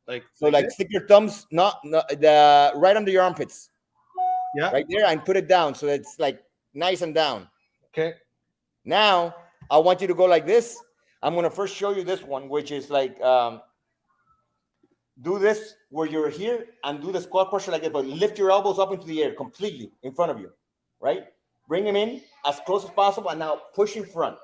Like stick your thumbs right under your armpits. Yeah, right there, and put it down so it's like nice and down. Okay. Now I want you to go like this. I'm gonna first show you this one, which is like do this where you're here and do the squat pressure like this, but lift your elbows up into the air completely in front of you. Right? Bring them in as close as possible, and now push in front.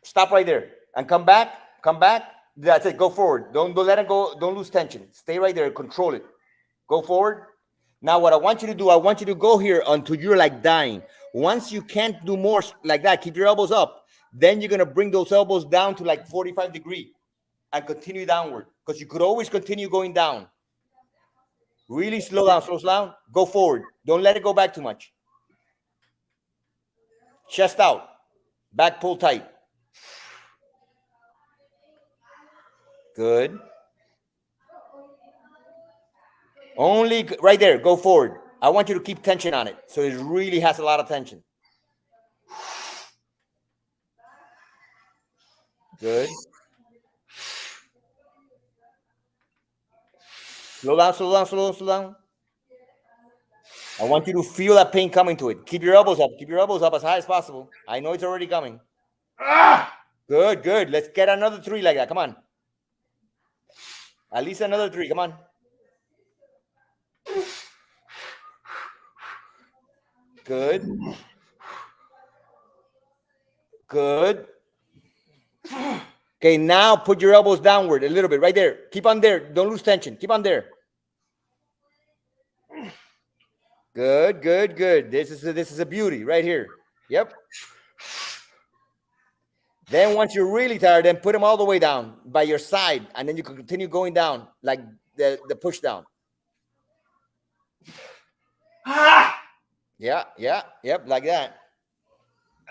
Stop right there and come back. Come back. That's it. Go forward. Don't let it go. Don't lose tension. Stay right there. Control it. Go forward. Now, what I want you to do, I want you to go here until you're like dying. Once you can't do more like that, keep your elbows up. Then you're gonna bring those elbows down to like 45 degrees and continue downward, because you could always continue going down. Really slow down, slow down. Go forward. Don't let it go back too much. Chest out. Back pull tight. Good. Only right there. Go forward. I want you to keep tension on it, so it really has a lot of tension. Good. Slow down, slow down, slow down, slow down. I want you to feel that pain coming to it. Keep your elbows up. Keep your elbows up as high as possible. I know it's already coming. Ah! Good, good. Let's get another 3 like that. Come on. At least another 3. Come on. Good. Good. Okay, now put your elbows downward a little bit. Right there. Keep on there. Don't lose tension. Keep on there. Good, good, good. This is a beauty right here. Yep. Then once you're really tired, then put them all the way down by your side, and then you can continue going down like the push down. Ah! Yeah, yeah, yep, like that.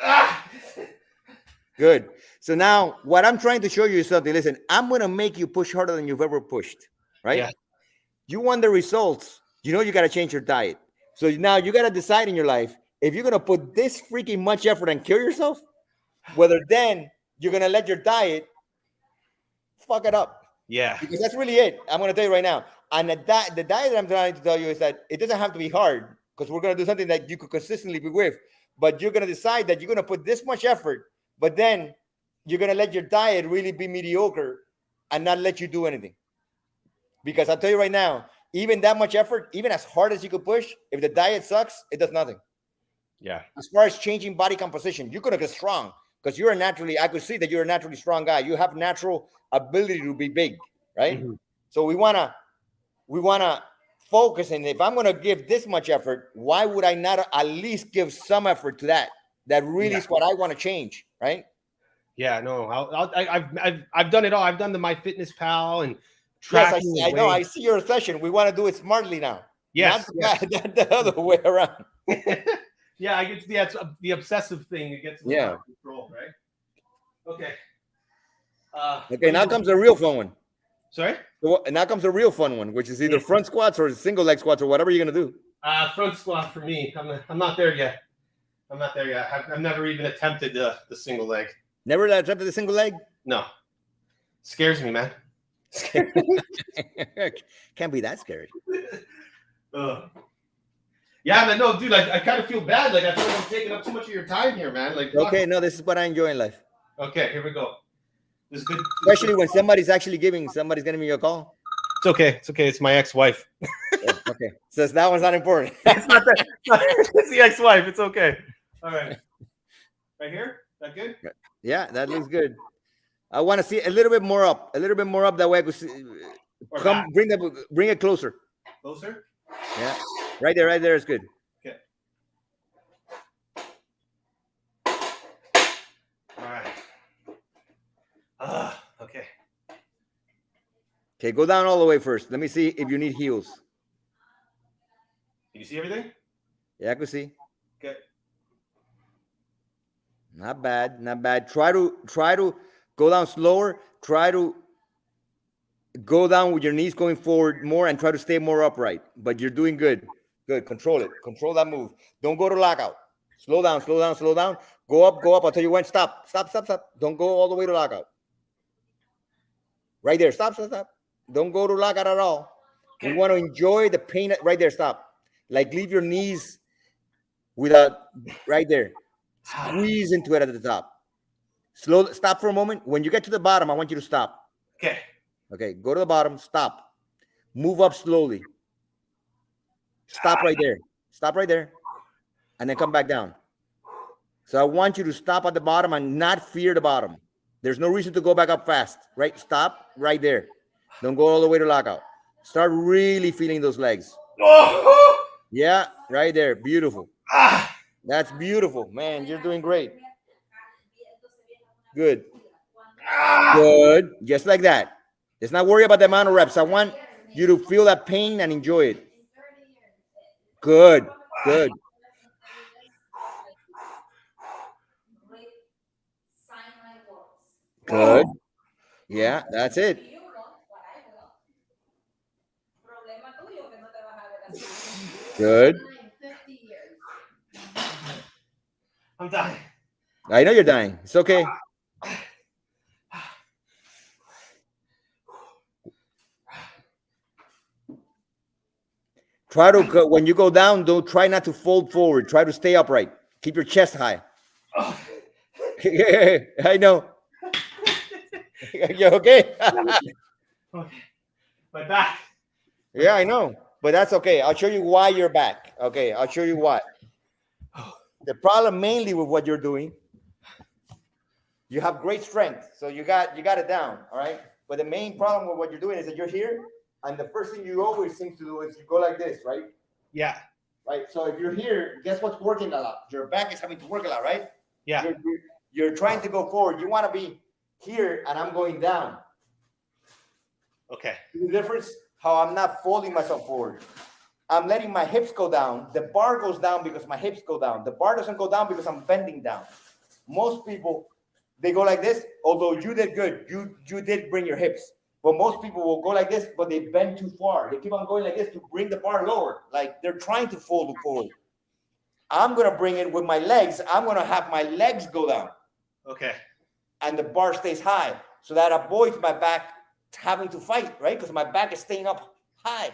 Ah! Good. So now what I'm trying to show you is something. Listen, I'm going to make you push harder than you've ever pushed, right? Yeah. You want the results. You know you got to change your diet. So now you got to decide in your life if you're going to put this freaking much effort and kill yourself, whether then you're going to let your diet fuck it up. Yeah. Because that's really it. I'm going to tell you right now. And the diet that I'm trying to tell you is that it doesn't have to be hard, because we're going to do something that you could consistently be with. But you're going to decide that you're going to put this much effort, but then you're going to let your diet really be mediocre and not let you do anything. Because I'll tell you right now, even that much effort, even as hard as you could push, if the diet sucks, it does nothing. Yeah. As far as changing body composition, you're going to get strong because you're I could see that you're a naturally strong guy. You have natural ability to be big, right? Mm-hmm. So we want to focus. And if I'm going to give this much effort, why would I not at least give some effort to that? That really is what I want to change, right? Yeah, no, I've done it all. I've done the MyFitnessPal and tracking. Yes, I know. I see your session. We want to do it smartly now. Yes, not the other way around. Yeah, I get the obsessive thing. It gets out of control, right? Okay. Okay, now comes the real fun one. Sorry? So, and now comes the real fun one, which is either front squats or single leg squats or whatever you're gonna do. Front squat for me. I'm not there yet. I'm not there yet. I've never even attempted the single leg. Never attempted the single leg? No. Scares me, man. Can't be that scary. Yeah, man. No, dude. I kind of feel bad. Like I feel like I'm taking up too much of your time here, man. Like. Okay, no, this is what I enjoy in life. Okay, here we go. This is good. Especially when somebody's gonna give me a call. It's okay. It's okay. It's my ex-wife. Okay. So that one's not important. It's not that. It's the ex-wife. It's okay. All right. Right here. That good? Yeah, that looks good. I want to see a little bit more up. A little bit more up. That way I could see. Or Come, back. bring it closer. Closer. Yeah. Right there is good. Okay. All right. Okay. Okay, go down all the way first. Let me see if you need heels. Can you see everything? Yeah, I can see. Good. Not bad, not bad. Try to go down slower. Try to go down with your knees going forward more and try to stay more upright. But you're doing good. Good. Control it. Control that move. Don't go to lockout. Slow down, slow down, slow down. Go up, go up. I'll tell you when. Stop. Stop, stop, stop. Don't go all the way to lockout. Right there. Stop, stop, stop. Don't go to lockout at all. We want to enjoy the pain. Right there. Stop. Like leave your knees without right there. Squeeze into it at the top. Stop for a moment. When you get to the bottom, I want you to stop. Okay. Okay, go to the bottom, stop. Move up slowly. Stop right there. Stop right there. And then come back down. So I want you to stop at the bottom and not fear the bottom. There's no reason to go back up fast, right? Stop right there. Don't go all the way to lockout. Start really feeling those legs. Oh! Yeah, right there. Beautiful. Ah! That's beautiful. Man, you're doing great. Good. Ah! Good. Just like that. Let's not worry about the amount of reps. I want you to feel that pain and enjoy it. Good. Good. Good. Yeah, that's it. Good. I'm dying. I know you're dying. It's okay. Try to go, when you go down, don't try not to fold forward. Try to stay upright. Keep your chest high. Oh. I know. You okay? Okay. My back. Yeah, I know. But that's okay. I'll show you why you're back. Okay, I'll show you why. The problem mainly with what you're doing, you have great strength. So you got it down, all right? But the main problem with what you're doing is that you're here, and the first thing you always seem to do is you go like this, right? Yeah. Right. So if you're here, guess what's working a lot? Your back is having to work a lot, right? Yeah. You're trying to go forward. You want to be here, and I'm going down. Okay. See the difference? How I'm not folding myself forward. I'm letting my hips go down. The bar goes down because my hips go down. The bar doesn't go down because I'm bending down. Most people, they go like this, although you did good. You did bring your hips. But most people will go like this, but they bend too far. They keep on going like this to bring the bar lower. Like they're trying to fold forward. I'm going to bring it with my legs. I'm going to have my legs go down. Okay. And the bar stays high. So that avoids my back having to fight, right? Because my back is staying up high.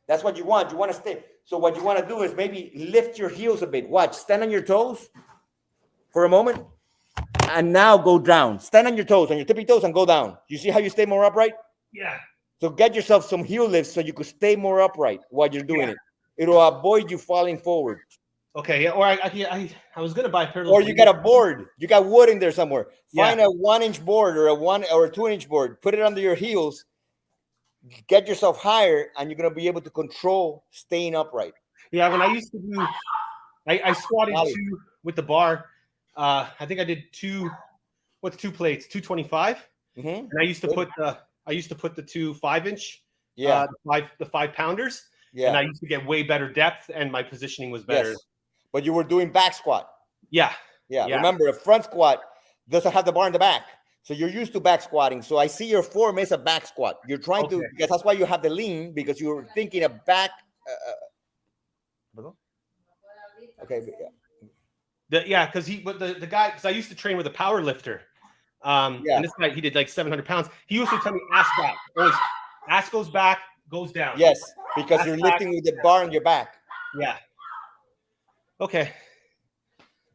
That's what you want. You want to stay. So what you want to do is maybe lift your heels a bit. Watch. Stand on your toes for a moment. And now go down. Stand on your toes, on your tippy toes, and go down. You see how you stay more upright? Yeah. So get yourself some heel lifts so you could stay more upright while you're doing it. It'll avoid you falling forward. Okay. Yeah. Or I was gonna buy parallel. Or you got a board. You got wood in there somewhere. Find Yeah. a 1-inch board or a 1 or a 2-inch board. Put it under your heels. Get yourself higher, and you're gonna be able to control staying upright. Yeah. When I used to do, I squatted two with the bar. I think I did two. What's two plates? 225. Mm-hmm. And I used to put the two 5-inch. Yeah. The 5-pounders. Yeah. And I used to get way better depth, and my positioning was better. Yes. But you were doing back squat. Yeah. Yeah. Yeah. Remember, a front squat doesn't have the bar in the back. So you're used to back squatting. So I see your form is a back squat. You're trying to, because that's why you have the lean, because you're thinking of back. Okay. Yeah. Because the guy, because I used to train with a power lifter. And this guy, he did like 700 pounds. He used to tell me ass back. Always, ass goes back, goes down. Yes, because ass you're back, lifting with the bar on your back. Yeah. Okay.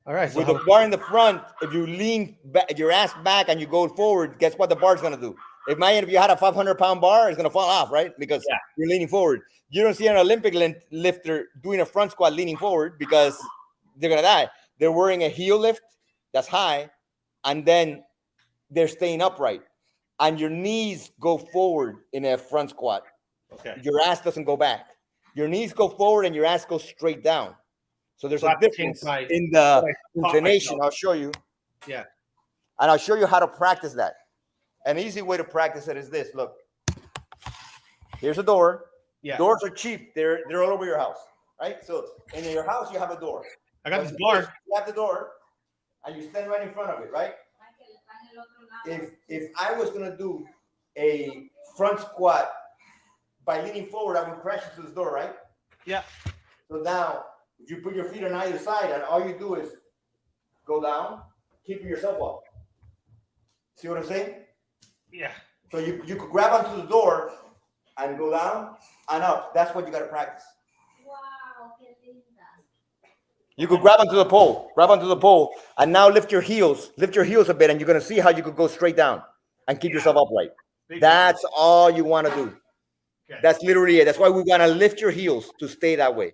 All right. With the bar in the front, if you lean back, your ass back and you go forward, guess what the bar's going to do? If you had a 500-pound bar, it's gonna fall off, right? Because Yeah. you're leaning forward. You don't see an Olympic lifter doing a front squat leaning forward because they're gonna die. They're wearing a heel lift that's high, and then they're staying upright, and your knees go forward in a front squat. Okay. Your ass doesn't go back. Your knees go forward, and your ass goes straight down. So there's So I a have to change difference in the I taught inclination. myself. I'll show you. Yeah. And I'll show you how to practice that. An easy way to practice it is this. Look, here's a door. Yeah. Doors are cheap. They're all over your house, right? So in your house, you have a door. I got But this bar. You have the door, and you stand right in front of it, right? If I was gonna do a front squat by leaning forward, I would crash into this door, right? Yeah. So now, if you put your feet on either side, and all you do is go down, keeping yourself up. See what I'm saying? Yeah. So you could grab onto the door and go down and up. That's what you got to practice. Wow, qué linda. You could grab onto the pole, and now lift your heels a bit, and you're gonna see how you could go straight down and keep yourself upright. That's all you want to do. Okay. That's literally it. That's why we want to lift your heels to stay that way.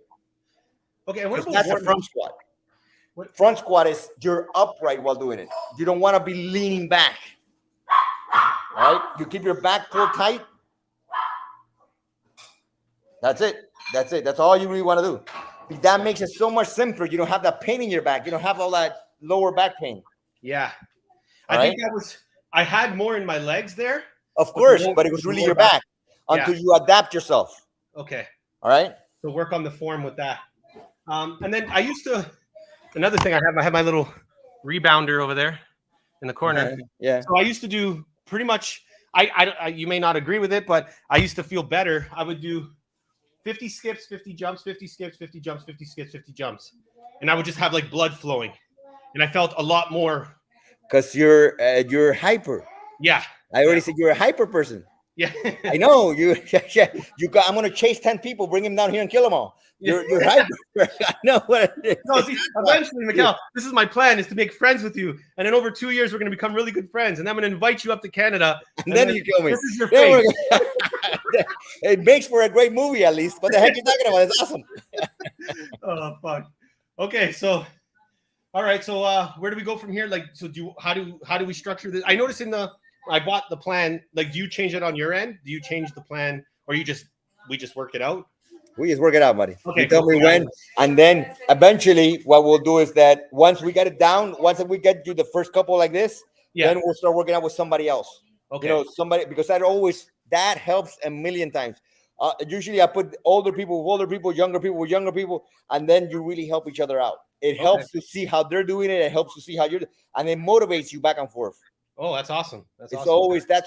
Okay. What about That's a warm-up? front squat. What- Front squat is you're upright while doing it. You don't want to be leaning back. All right? You keep your back pulled tight. That's it. That's it. That's all you really want to do. That makes it so much simpler. You don't have that pain in your back. You don't have all that lower back pain. Yeah. All I think I had more in my legs there. Of course, but it was really your back until you adapt yourself. Okay. All right? So work on the form with that. And then I used to, another thing I have my little rebounder over there in the corner. Yeah. So I used to do pretty much, you may not agree with it, but I used to feel better. I would do 50 skips, 50 jumps, 50 skips, 50 jumps, 50 skips, 50 jumps. And I would just have like blood flowing. And I felt a lot more. Because you're hyper. Yeah. I already said you're a hyper person. Yeah. I know you. I'm gonna chase 10 people, bring them down here and kill them all. You're hyper. I know what it is. No, see, eventually, Miguel, this is my plan: is to make friends with you, and in over 2 years, we're going to become really good friends. And I'm going to invite you up to Canada, and then you kill me. This is your face. It makes for a great movie, at least. What the heck are you talking about? It's awesome. Oh fuck. Okay, so all right, so where do we go from here? Like, so how do we structure this? I noticed I bought the plan. Like, do you change it on your end? Do you change the plan, or we just work it out? We just work it out, buddy. Okay, you tell me when, and then eventually, what we'll do is that once we get it down, once we get you the first couple like this, then we'll start working out with somebody else. Okay. You know, somebody, because that helps a million times. Usually, I put older people with older people, younger people with younger people, and then you really help each other out. It helps to see how they're doing it. It helps to see how you're, and it motivates you back and forth. Oh, that's awesome. That's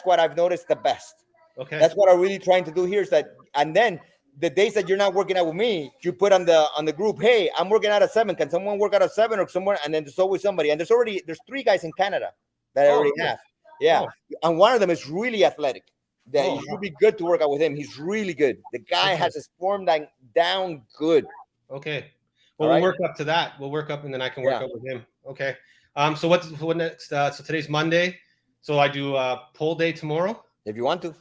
what I've noticed the best. Okay. That's what I'm really trying to do here is that, and then the days that you're not working out with me, you put on the group, hey, I'm working out at 7. Can someone work out at 7 or somewhere? And then there's always somebody. And there's 3 guys in Canada that I already have. Yeah. Oh. And one of them is really athletic. That it would be good to work out with him. He's really good. The guy has his form down good. Okay. Well, we'll work up to that. We'll work up, and then I can work up with him. Okay. So what next? So today's Monday. So I do poll day tomorrow. If you want to.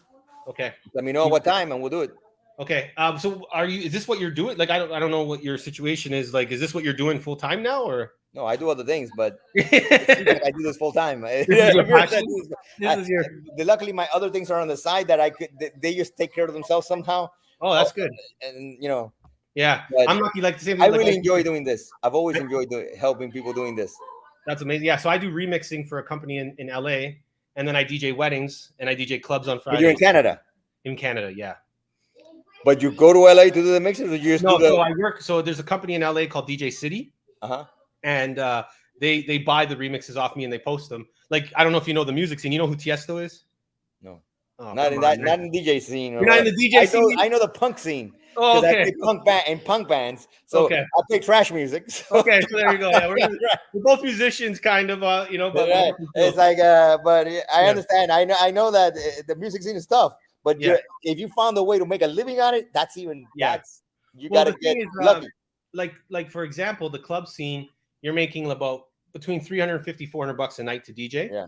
Okay. Let me know what time, and we'll do it. Okay. So is this what you're doing? Like, I don't know what your situation is. Like, is this what you're doing full time now, or? No, I do other things, but I do this full time. Luckily, my other things are on the side that they just take care of themselves somehow. Oh, that's good. And you know. Yeah, I'm lucky. Like the same. I really enjoy doing this. I've always enjoyed helping people doing this. That's amazing. Yeah, so I do remixing for a company in LA, and then I DJ weddings and I DJ clubs on Friday. You're in Canada. In Canada, yeah. But you go to LA to do the mixes, or you just do the... So I work. So there's a company in LA called DJ City. And they buy the remixes off me and they post them. Like, I don't know if you know the music scene. You know who Tiesto is? No. Oh, not in the DJ scene. You're not in the DJ scene? I know the punk scene. Oh, okay. I play punk bands. So I play trash music. So. Okay, so there you go. Yeah, we're both musicians, kind of, you know. But it's like, but I understand. I know that the music scene is tough. But if you found a way to make a living on it, that's even you got to get lucky. Like for example, the club scene, you're making about between $350 $400 a night to DJ. Yeah.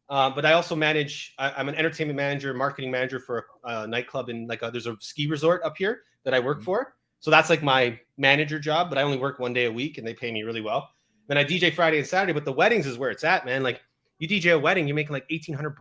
But I also manage. I'm an entertainment manager, marketing manager for a nightclub in there's a ski resort up here that I work for. So that's like my manager job, but I only work 1 day a week and they pay me really well. Then I DJ Friday and Saturday, but the weddings is where it's at, man. Like you DJ a wedding, you're making like $1,800